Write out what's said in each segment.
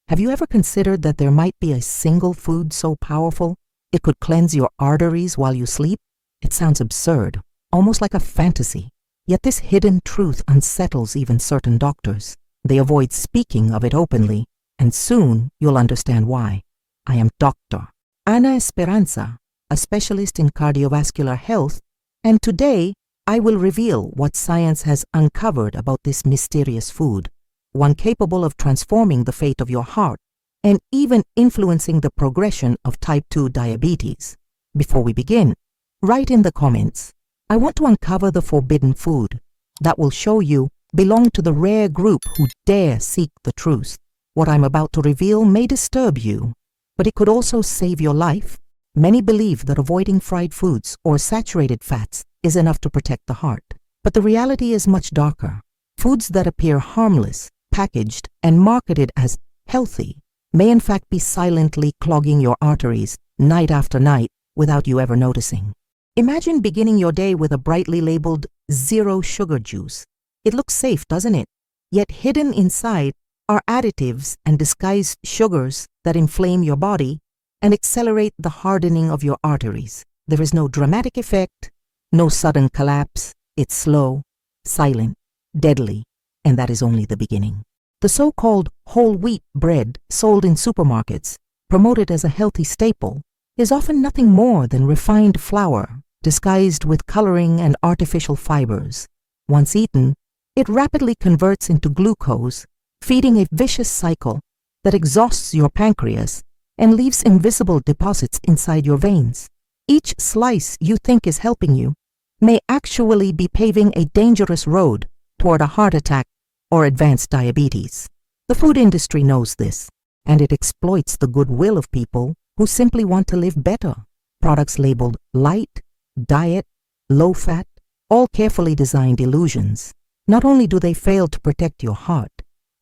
Have you ever considered that there might be a single food so powerful it could cleanse your arteries while you sleep? It sounds absurd, almost like a fantasy. Yet this hidden truth unsettles even certain doctors. They avoid speaking of it openly, and soon you'll understand why. I am Dr. Ana Esperanza, a specialist in cardiovascular health, and today I will reveal what science has uncovered about this mysterious food, one capable of transforming the fate of your heart and even influencing the progression of type 2 diabetes. Before we begin, write in the comments, I want to uncover the forbidden food that will show you belong to the rare group who dare seek the truth. What I'm about to reveal may disturb you, but it could also save your life. Many believe that avoiding fried foods or saturated fats is enough to protect the heart. But the reality is much darker. Foods that appear harmless, packaged, and marketed as healthy may in fact be silently clogging your arteries night after night without you ever noticing. Imagine beginning your day with a brightly labeled zero sugar juice. It looks safe, doesn't it? Yet hidden inside are additives and disguised sugars that inflame your body and accelerate the hardening of your arteries. There is no dramatic effect, no sudden collapse. It's slow, silent, deadly, and that is only the beginning. The so-called whole wheat bread sold in supermarkets, promoted as a healthy staple, is often nothing more than refined flour disguised with coloring and artificial fibers. Once eaten, it rapidly converts into glucose, feeding a vicious cycle that exhausts your pancreas and leaves invisible deposits inside your veins. Each slice you think is helping you may actually be paving a dangerous road toward a heart attack or advanced diabetes. The food industry knows this, and it exploits the goodwill of people who simply want to live better. Products labeled light, diet, low-fat, all carefully designed illusions. Not only do they fail to protect your heart,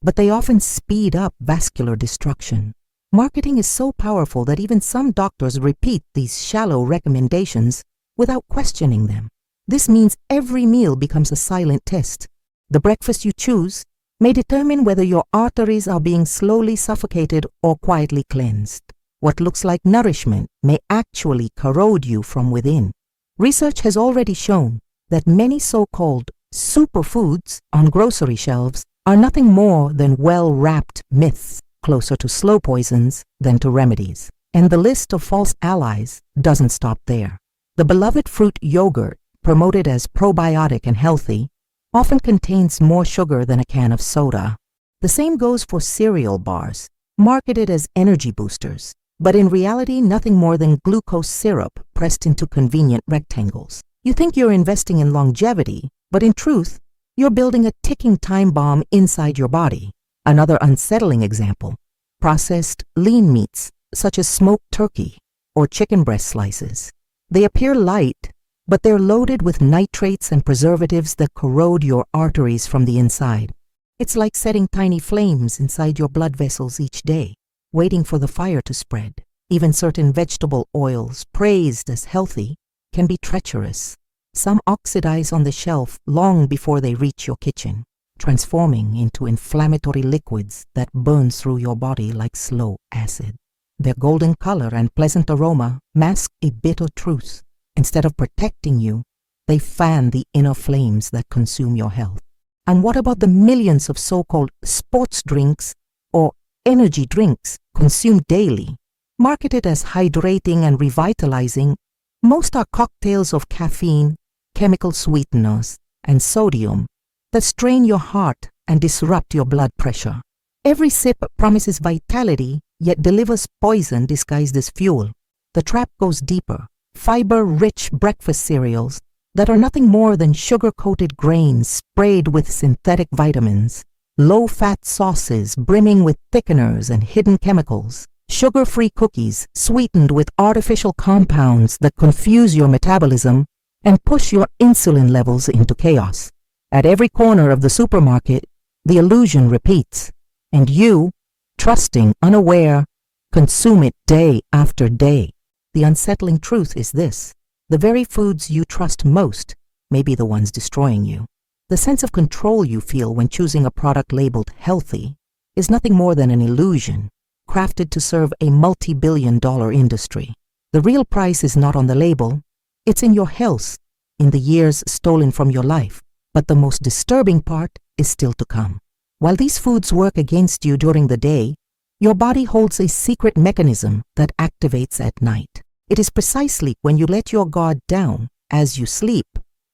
but they often speed up vascular destruction. Marketing is so powerful that even some doctors repeat these shallow recommendations without questioning them. This means every meal becomes a silent test. The breakfast you choose may determine whether your arteries are being slowly suffocated or quietly cleansed. What looks like nourishment may actually corrode you from within. Research has already shown that many so-called superfoods on grocery shelves are nothing more than well-wrapped myths, closer to slow poisons than to remedies. And the list of false allies doesn't stop there. The beloved fruit yogurt, promoted as probiotic and healthy, often contains more sugar than a can of soda. The same goes for cereal bars, marketed as energy boosters, but in reality nothing more than glucose syrup pressed into convenient rectangles. You think you're investing in longevity, but in truth, you're building a ticking time bomb inside your body. Another unsettling example, processed lean meats such as smoked turkey or chicken breast slices. They appear light, but they're loaded with nitrates and preservatives that corrode your arteries from the inside. It's like setting tiny flames inside your blood vessels each day, waiting for the fire to spread. Even certain vegetable oils, praised as healthy, can be treacherous. Some oxidize on the shelf long before they reach your kitchen, transforming into inflammatory liquids that burn through your body like slow acid. Their golden color and pleasant aroma mask a bitter truth. Instead of protecting you, they fan the inner flames that consume your health. And what about the millions of so-called sports drinks or energy drinks consumed daily? Marketed as hydrating and revitalizing, most are cocktails of caffeine, chemical sweeteners, and sodium that strain your heart and disrupt your blood pressure. Every sip promises vitality, yet delivers poison disguised as fuel. The trap goes deeper. Fiber-rich breakfast cereals that are nothing more than sugar-coated grains sprayed with synthetic vitamins, low-fat sauces brimming with thickeners and hidden chemicals, sugar-free cookies sweetened with artificial compounds that confuse your metabolism and push your insulin levels into chaos. At every corner of the supermarket, the illusion repeats, and you, trusting, unaware, consume it day after day. The unsettling truth is this: the very foods you trust most may be the ones destroying you. The sense of control you feel when choosing a product labeled healthy is nothing more than an illusion. crafted to serve a multi-billion-dollar industry. The real price is not on the label, it's in your health, in the years stolen from your life. But the most disturbing part is still to come. While these foods work against you during the day, your body holds a secret mechanism that activates at night. It is precisely when you let your guard down, as you sleep,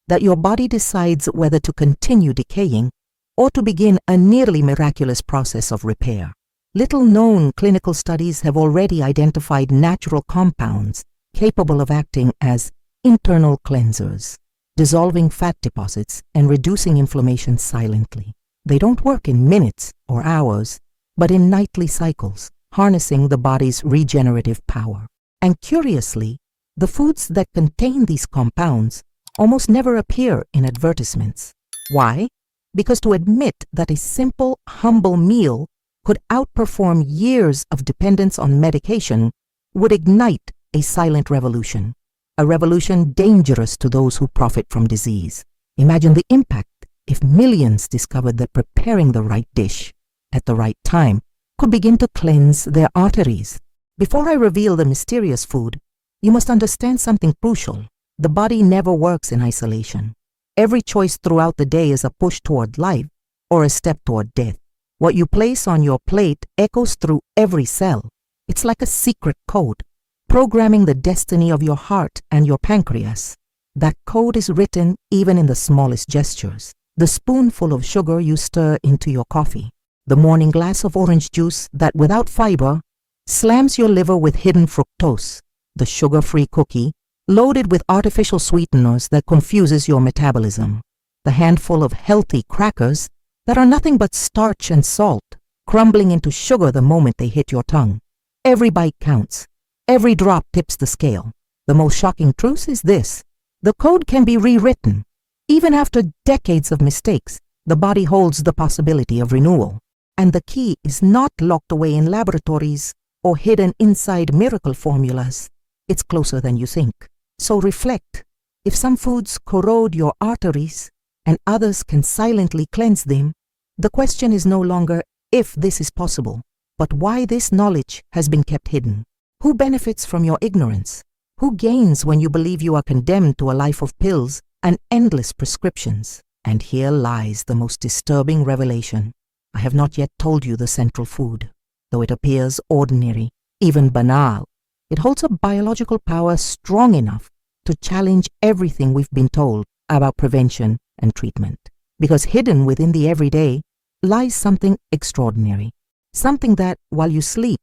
that your body decides whether to continue decaying or to begin a nearly miraculous process of repair. Little-known clinical studies have already identified natural compounds capable of acting as internal cleansers, dissolving fat deposits and reducing inflammation silently. They don't work in minutes or hours, but in nightly cycles, harnessing the body's regenerative power. And curiously, the foods that contain these compounds almost never appear in advertisements. Why? Because to admit that a simple, humble meal could outperform years of dependence on medication would ignite a silent revolution, a revolution dangerous to those who profit from disease. Imagine the impact if millions discovered that preparing the right dish at the right time could begin to cleanse their arteries. Before I reveal the mysterious food, you must understand something crucial. The body never works in isolation. Every choice throughout the day is a push toward life or a step toward death. What you place on your plate echoes through every cell. It's like a secret code, programming the destiny of your heart and your pancreas. That code is written even in the smallest gestures. The spoonful of sugar you stir into your coffee, the morning glass of orange juice that, without fiber, slams your liver with hidden fructose, the sugar-free cookie loaded with artificial sweeteners that confuses your metabolism, the handful of healthy crackers that are nothing but starch and salt, crumbling into sugar the moment they hit your tongue. Every bite counts. Every drop tips the scale. The most shocking truth is this: the code can be rewritten. Even after decades of mistakes, the body holds the possibility of renewal. And the key is not locked away in laboratories or hidden inside miracle formulas. It's closer than you think. So reflect. If some foods corrode your arteries and others can silently cleanse them, the question is no longer if this is possible, but why this knowledge has been kept hidden. Who benefits from your ignorance? Who gains when you believe you are condemned to a life of pills and endless prescriptions? And here lies the most disturbing revelation. I have not yet told you the central food. Though it appears ordinary, even banal, it holds a biological power strong enough to challenge everything we've been told about prevention and treatment. Because hidden within the everyday lies something extraordinary. Something that, while you sleep,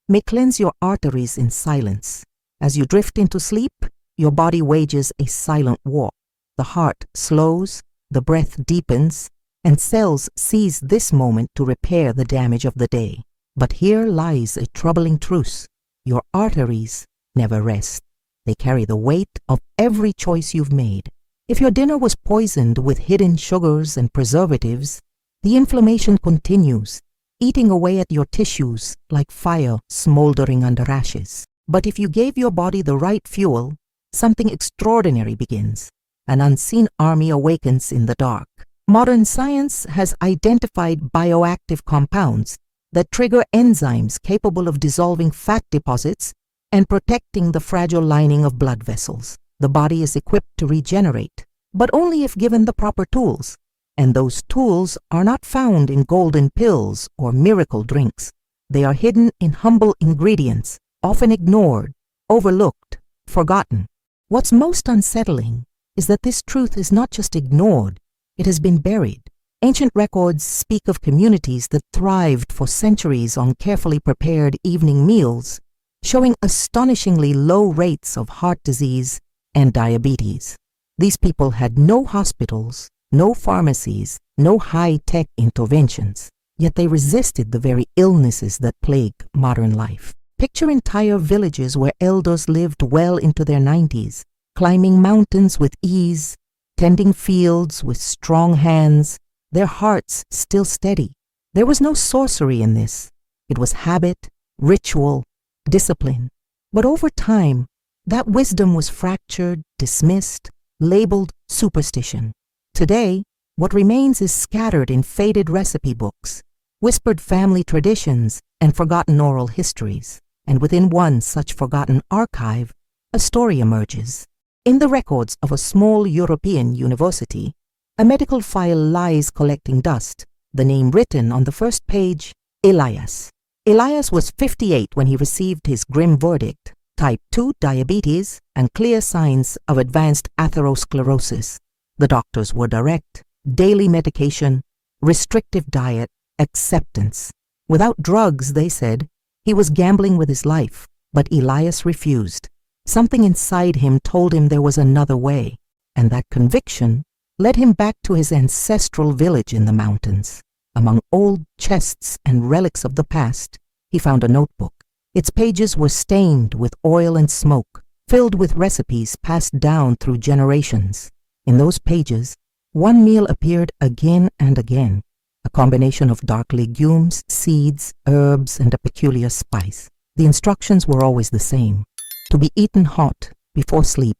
may cleanse your arteries in silence. As you drift into sleep, your body wages a silent war. The heart slows, the breath deepens, and cells seize this moment to repair the damage of the day. But here lies a troubling truth. Your arteries never rest. They carry the weight of every choice you've made. If your dinner was poisoned with hidden sugars and preservatives, the inflammation continues, eating away at your tissues like fire smoldering under ashes. But if you gave your body the right fuel, something extraordinary begins. An unseen army awakens in the dark. Modern science has identified bioactive compounds that trigger enzymes capable of dissolving fat deposits and protecting the fragile lining of blood vessels. The body is equipped to regenerate, but only if given the proper tools. And those tools are not found in golden pills or miracle drinks. They are hidden in humble ingredients, often ignored, overlooked, forgotten. What's most unsettling is that this truth is not just ignored, it has been buried. Ancient records speak of communities that thrived for centuries on carefully prepared evening meals, showing astonishingly low rates of heart disease and diabetes. These people had no hospitals, no pharmacies, no high-tech interventions, yet they resisted the very illnesses that plague modern life. Picture entire villages where elders lived well into their 90s, climbing mountains with ease, tending fields with strong hands, their hearts still steady. There was no sorcery in this. It was habit, ritual, discipline. But over time, that wisdom was fractured, dismissed, labeled superstition. Today, what remains is scattered in faded recipe books, whispered family traditions, and forgotten oral histories. And within one such forgotten archive, a story emerges. In the records of a small European university, a medical file lies collecting dust, the name written on the first page, Elias. Elias was 58 when he received his grim verdict: type 2 diabetes and clear signs of advanced atherosclerosis. The doctors were direct: daily medication, restrictive diet, acceptance. Without drugs, they said, he was gambling with his life, but Elias refused. Something inside him told him there was another way, and that conviction led him back to his ancestral village in the mountains. Among old chests and relics of the past, he found a notebook. Its pages were stained with oil and smoke, filled with recipes passed down through generations. In those pages, one meal appeared again and again, a combination of dark legumes, seeds, herbs, and a peculiar spice. The instructions were always the same: to be eaten hot, before sleep,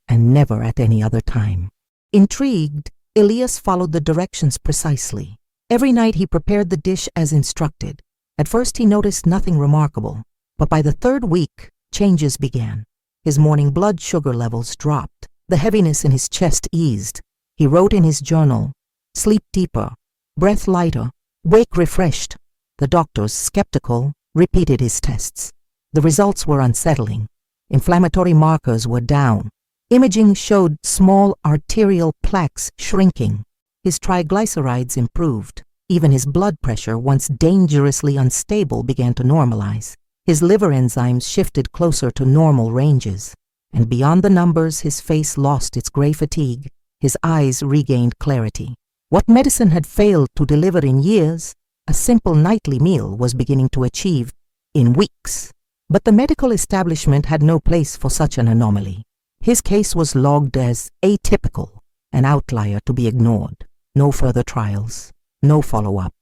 and never at any other time. Intrigued, Elias followed the directions precisely. Every night he prepared the dish as instructed. At first he noticed nothing remarkable, but by the third week, changes began. His morning blood sugar levels dropped. The heaviness in his chest eased. He wrote in his journal, "Sleep deeper, breath lighter, wake refreshed." The doctors, skeptical, repeated his tests. The results were unsettling. Inflammatory markers were down. Imaging showed small arterial plaques shrinking. His triglycerides improved. Even his blood pressure, once dangerously unstable, began to normalize. His liver enzymes shifted closer to normal ranges. And beyond the numbers, his face lost its gray fatigue. His eyes regained clarity. What medicine had failed to deliver in years, a simple nightly meal was beginning to achieve in weeks. But the medical establishment had no place for such an anomaly. His case was logged as atypical, an outlier to be ignored. No further trials, no follow-up,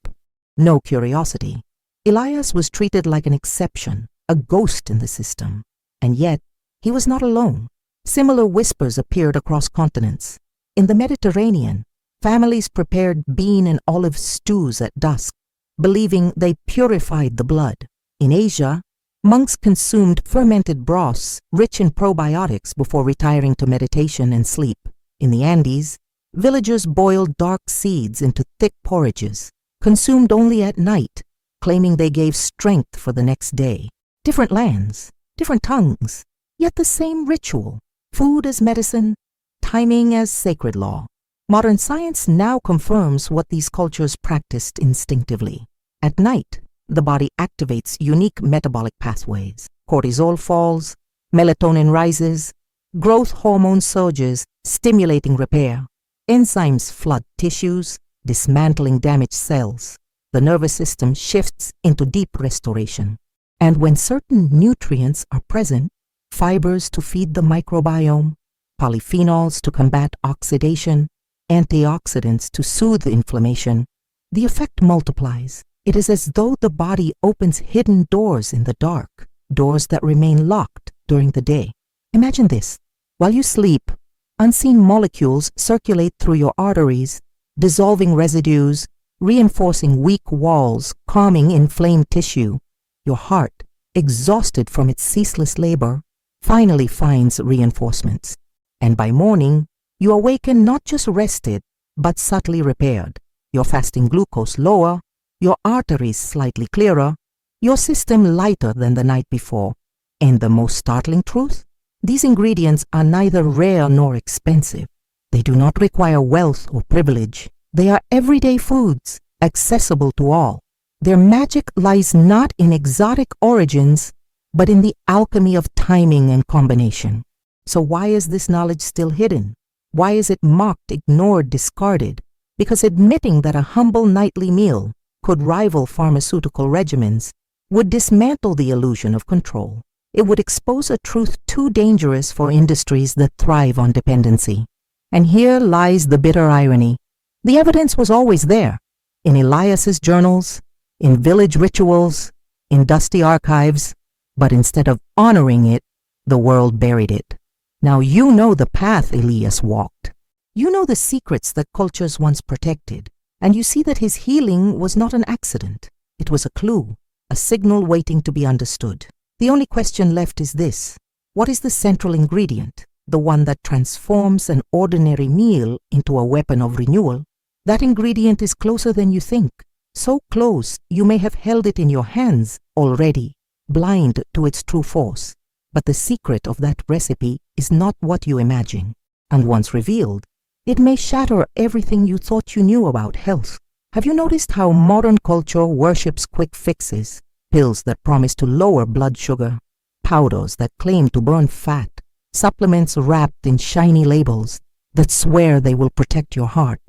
no curiosity. Elias was treated like an exception, a ghost in the system. And yet, he was not alone. Similar whispers appeared across continents. In the Mediterranean, families prepared bean and olive stews at dusk, believing they purified the blood. In Asia, monks consumed fermented broths rich in probiotics before retiring to meditation and sleep. In the Andes, villagers boiled dark seeds into thick porridges, consumed only at night, claiming they gave strength for the next day. Different lands, different tongues, yet the same ritual: food as medicine, timing as sacred law. Modern science now confirms what these cultures practiced instinctively. At night, the body activates unique metabolic pathways. Cortisol falls, melatonin rises, growth hormone surges, stimulating repair. Enzymes flood tissues, dismantling damaged cells. The nervous system shifts into deep restoration. And when certain nutrients are present, fibers to feed the microbiome, polyphenols to combat oxidation, antioxidants to soothe inflammation, the effect multiplies. It is as though the body opens hidden doors in the dark, doors that remain locked during the day. Imagine this: while you sleep, unseen molecules circulate through your arteries, dissolving residues, reinforcing weak walls, calming inflamed tissue. Your heart, exhausted from its ceaseless labor, finally finds reinforcements. And by morning, you awaken not just rested, but subtly repaired. Your fasting glucose lower, your arteries slightly clearer, your system lighter than the night before. And the most startling truth? These ingredients are neither rare nor expensive. They do not require wealth or privilege. They are everyday foods, accessible to all. Their magic lies not in exotic origins, but in the alchemy of timing and combination. So why is this knowledge still hidden? Why is it mocked, ignored, discarded? Because admitting that a humble nightly meal could rival pharmaceutical regimens would dismantle the illusion of control. It would expose a truth too dangerous for industries that thrive on dependency. And here lies the bitter irony. The evidence was always there, in Elias's journals, in village rituals, in dusty archives, but instead of honoring it, the world buried it. Now you know the path Elias walked. You know the secrets that cultures once protected. And you see that his healing was not an accident. It was a clue, a signal waiting to be understood. The only question left is this: what is the central ingredient, the one that transforms an ordinary meal into a weapon of renewal? That ingredient is closer than you think, so close you may have held it in your hands already, blind to its true force. But the secret of that recipe is not what you imagine, and once revealed, it may shatter everything you thought you knew about health. Have you noticed how modern culture worships quick fixes? Pills that promise to lower blood sugar, powders that claim to burn fat, supplements wrapped in shiny labels that swear they will protect your heart.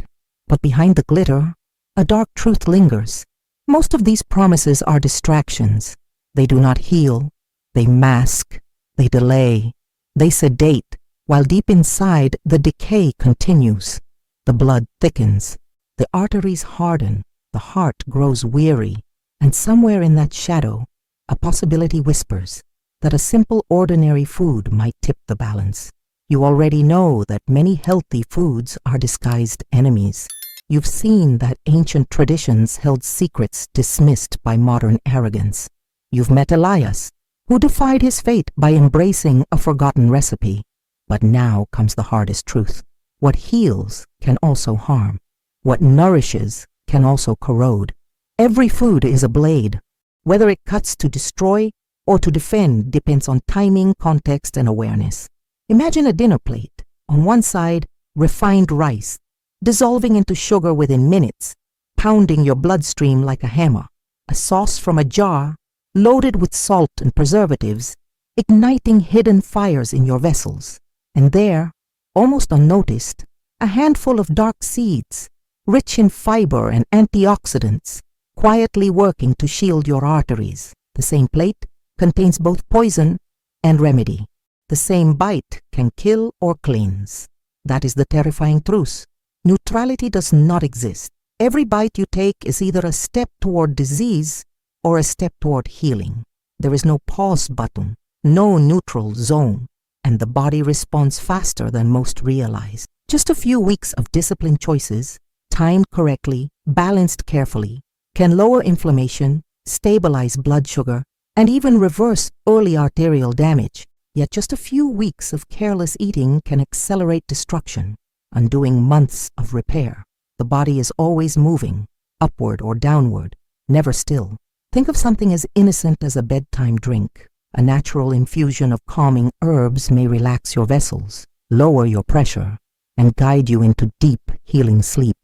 But behind the glitter, a dark truth lingers. Most of these promises are distractions. They do not heal. They mask. They delay. They sedate, while deep inside the decay continues. The blood thickens. The arteries harden. The heart grows weary. And somewhere in that shadow, a possibility whispers that a simple ordinary food might tip the balance. You already know that many healthy foods are disguised enemies. You've seen that ancient traditions held secrets dismissed by modern arrogance. You've met Elias, who defied his fate by embracing a forgotten recipe. But now comes the hardest truth. What heals can also harm. What nourishes can also corrode. Every food is a blade. Whether it cuts to destroy or to defend depends on timing, context, and awareness. Imagine a dinner plate. On one side, refined rice, dissolving into sugar within minutes, pounding your bloodstream like a hammer. A sauce from a jar, loaded with salt and preservatives, igniting hidden fires in your vessels. And there, almost unnoticed, a handful of dark seeds, rich in fiber and antioxidants, quietly working to shield your arteries. The same plate contains both poison and remedy. The same bite can kill or cleanse. That is the terrifying truth. Neutrality does not exist. Every bite you take is either a step toward disease or a step toward healing. There is no pause button, no neutral zone, and the body responds faster than most realize. Just a few weeks of disciplined choices, timed correctly, balanced carefully, can lower inflammation, stabilize blood sugar, and even reverse early arterial damage. Yet just a few weeks of careless eating can accelerate destruction, undoing months of repair. The body is always moving, upward or downward, never still. Think of something as innocent as a bedtime drink. A natural infusion of calming herbs may relax your vessels, lower your pressure, and guide you into deep, healing sleep.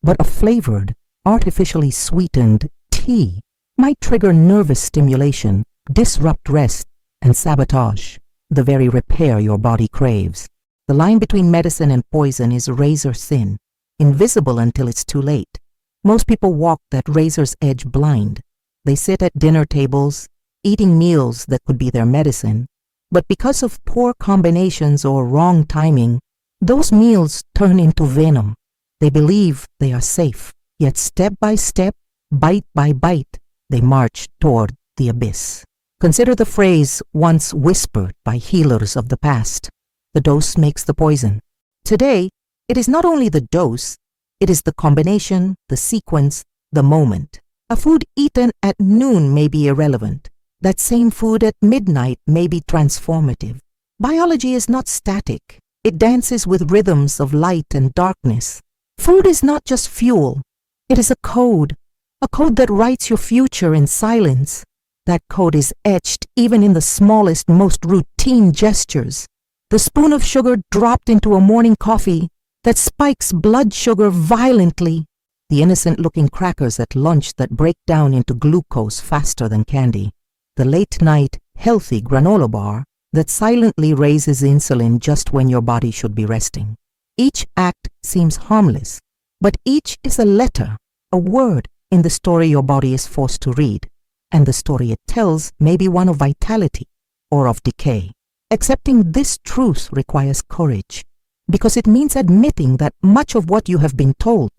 But a flavored, artificially sweetened tea might trigger nervous stimulation, disrupt rest, and sabotage the very repair your body craves. The line between medicine and poison is razor thin, invisible until it's too late. Most people walk that razor's edge blind. They sit at dinner tables, eating meals that could be their medicine, but because of poor combinations or wrong timing, those meals turn into venom. They believe they are safe, yet step by step, bite by bite, they march toward the abyss. Consider the phrase once whispered by healers of the past: the dose makes the poison. Today, it is not only the dose, it is the combination, the sequence, the moment. A food eaten at noon may be irrelevant. That same food at midnight may be transformative. Biology is not static. It dances with rhythms of light and darkness. Food is not just fuel. It is a code that writes your future in silence. That code is etched even in the smallest, most routine gestures. The spoon of sugar dropped into a morning coffee that spikes blood sugar violently. The innocent-looking crackers at lunch that break down into glucose faster than candy. The late-night, healthy granola bar that silently raises insulin just when your body should be resting. Each act seems harmless, but each is a letter, a word in the story your body is forced to read, and the story it tells may be one of vitality or of decay. Accepting this truth requires courage, because it means admitting that much of what you have been told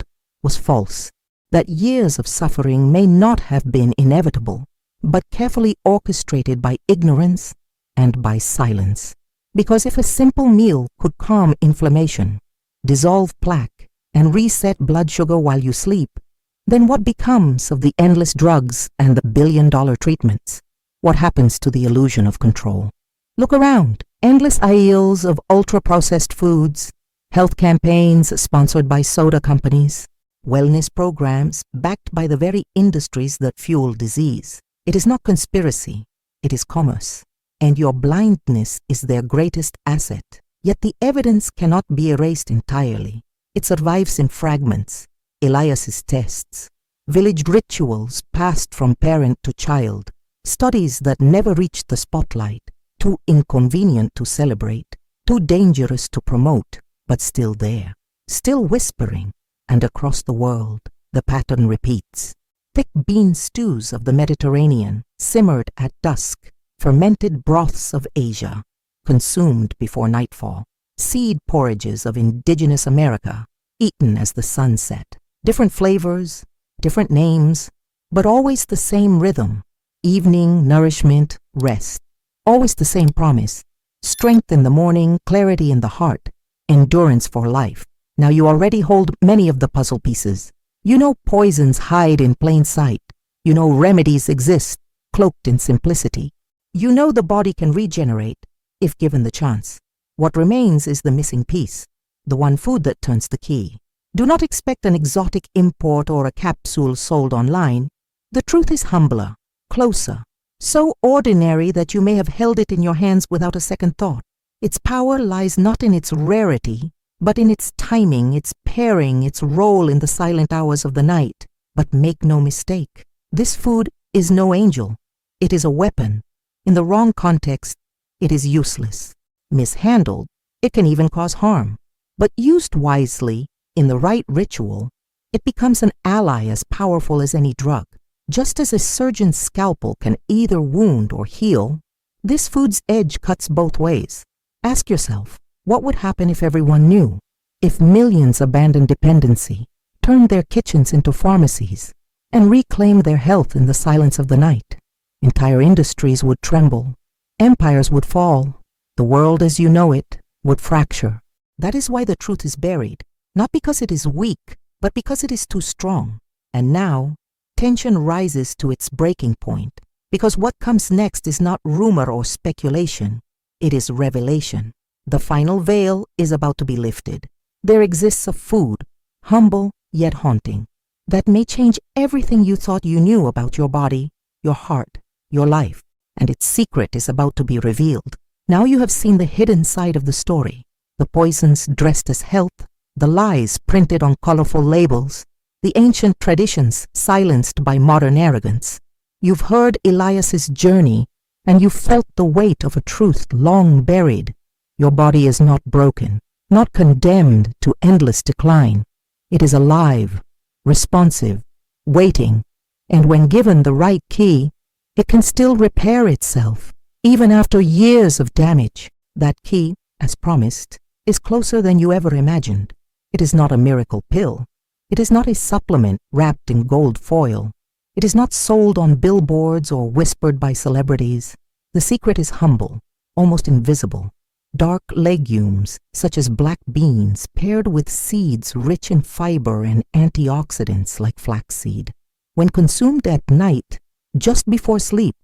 was false, that years of suffering may not have been inevitable, but carefully orchestrated by ignorance and by silence. Because if a simple meal could calm inflammation, dissolve plaque, and reset blood sugar while you sleep, then what becomes of the endless drugs and the billion-dollar treatments? What happens to the illusion of control? Look around. Endless aisles of ultra-processed foods, health campaigns sponsored by soda companies, wellness programs backed by the very industries that fuel disease. It is not conspiracy, it is commerce, and your blindness is their greatest asset. Yet the evidence cannot be erased entirely. It survives in fragments, Elias's tests, village rituals passed from parent to child, studies that never reached the spotlight, too inconvenient to celebrate, too dangerous to promote, but still there, still whispering, and across the world, the pattern repeats. Thick bean stews of the Mediterranean, simmered at dusk, fermented broths of Asia, consumed before nightfall, seed porridges of indigenous America, eaten as the sun set. Different flavors, different names, but always the same rhythm. Evening, nourishment, rest. Always the same promise. Strength in the morning, clarity in the heart, endurance for life. Now you already hold many of the puzzle pieces. You know poisons hide in plain sight. You know remedies exist, cloaked in simplicity. You know the body can regenerate, if given the chance. What remains is the missing piece, the one food that turns the key. Do not expect an exotic import or a capsule sold online. The truth is humbler, closer, so ordinary that you may have held it in your hands without a second thought. Its power lies not in its rarity, but in its timing, its pairing, its role in the silent hours of the night. But make no mistake, this food is no angel. It is a weapon. In the wrong context, it is useless. Mishandled, it can even cause harm. But used wisely, in the right ritual, it becomes an ally as powerful as any drug. Just as a surgeon's scalpel can either wound or heal, this food's edge cuts both ways. Ask yourself, what would happen if everyone knew? If millions abandoned dependency, turned their kitchens into pharmacies, and reclaimed their health in the silence of the night? Entire industries would tremble. Empires would fall. The world as you know it would fracture. That is why the truth is buried, not because it is weak, but because it is too strong. And now, tension rises to its breaking point, because what comes next is not rumor or speculation, it is revelation. The final veil is about to be lifted. There exists a food, humble yet haunting, that may change everything you thought you knew about your body, your heart, your life, and its secret is about to be revealed. Now you have seen the hidden side of the story, the poisons dressed as health, the lies printed on colorful labels, the ancient traditions silenced by modern arrogance. You've heard Elias's journey, and you've felt the weight of a truth long buried. Your body is not broken, not condemned to endless decline. It is alive, responsive, waiting, and when given the right key, it can still repair itself, even after years of damage. That key, as promised, is closer than you ever imagined. It is not a miracle pill. It is not a supplement wrapped in gold foil. It is not sold on billboards or whispered by celebrities. The secret is humble, almost invisible. Dark legumes, such as black beans, paired with seeds rich in fiber and antioxidants like flaxseed. When consumed at night, just before sleep,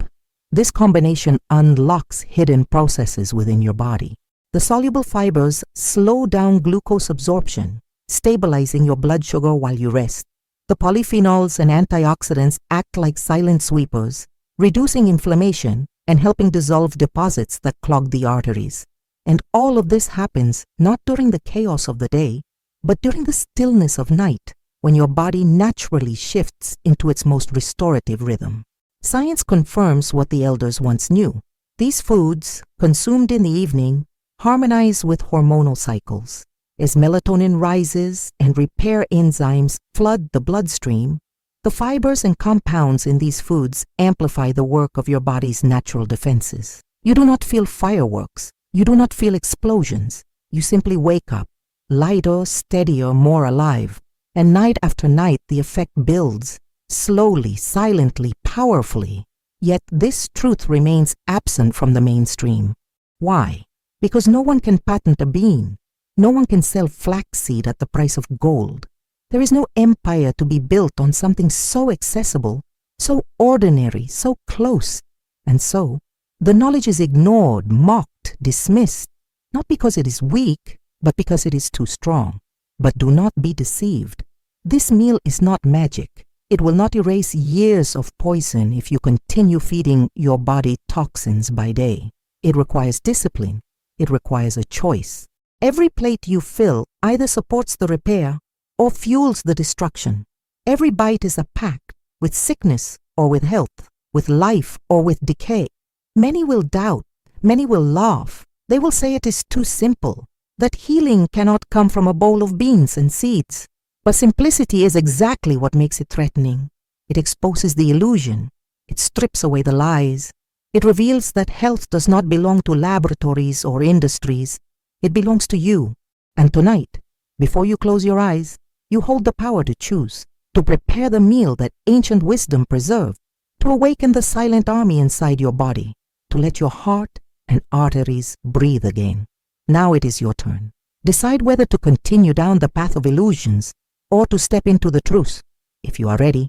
this combination unlocks hidden processes within your body. The soluble fibers slow down glucose absorption, stabilizing your blood sugar while you rest. The polyphenols and antioxidants act like silent sweepers, reducing inflammation and helping dissolve deposits that clog the arteries. And all of this happens not during the chaos of the day, but during the stillness of night, when your body naturally shifts into its most restorative rhythm. Science confirms what the elders once knew. These foods, consumed in the evening, harmonize with hormonal cycles. As melatonin rises and repair enzymes flood the bloodstream, the fibers and compounds in these foods amplify the work of your body's natural defenses. You do not feel fireworks. You do not feel explosions. You simply wake up, lighter, steadier, more alive. And night after night, the effect builds, slowly, silently, powerfully. Yet this truth remains absent from the mainstream. Why? Because no one can patent a bean. No one can sell flaxseed at the price of gold. There is no empire to be built on something so accessible, so ordinary, so close. And so, the knowledge is ignored, mocked, dismissed, not because it is weak, but because it is too strong. But do not be deceived. This meal is not magic. It will not erase years of poison if you continue feeding your body toxins by day. It requires discipline. It requires a choice. Every plate you fill either supports the repair or fuels the destruction. Every bite is a pact with sickness or with health, with life or with decay. Many will doubt. Many will laugh. They will say it is too simple, that healing cannot come from a bowl of beans and seeds. But simplicity is exactly what makes it threatening. It exposes the illusion. It strips away the lies. It reveals that health does not belong to laboratories or industries. It belongs to you. And tonight, before you close your eyes, you hold the power to choose, to prepare the meal that ancient wisdom preserved, to awaken the silent army inside your body, to let your heart and arteries breathe again. Now it is your turn. Decide whether to continue down the path of illusions or to step into the truth. If you are ready,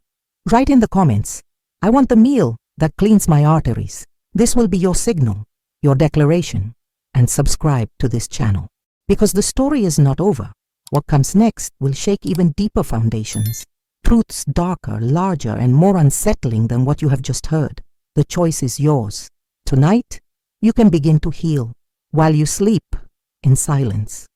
write in the comments, "I want the meal that cleans my arteries." This will be your signal, your declaration, and subscribe to this channel. Because the story is not over. What comes next will shake even deeper foundations. Truths darker, larger, and more unsettling than what you have just heard. The choice is yours. Tonight, you can begin to heal while you sleep in silence.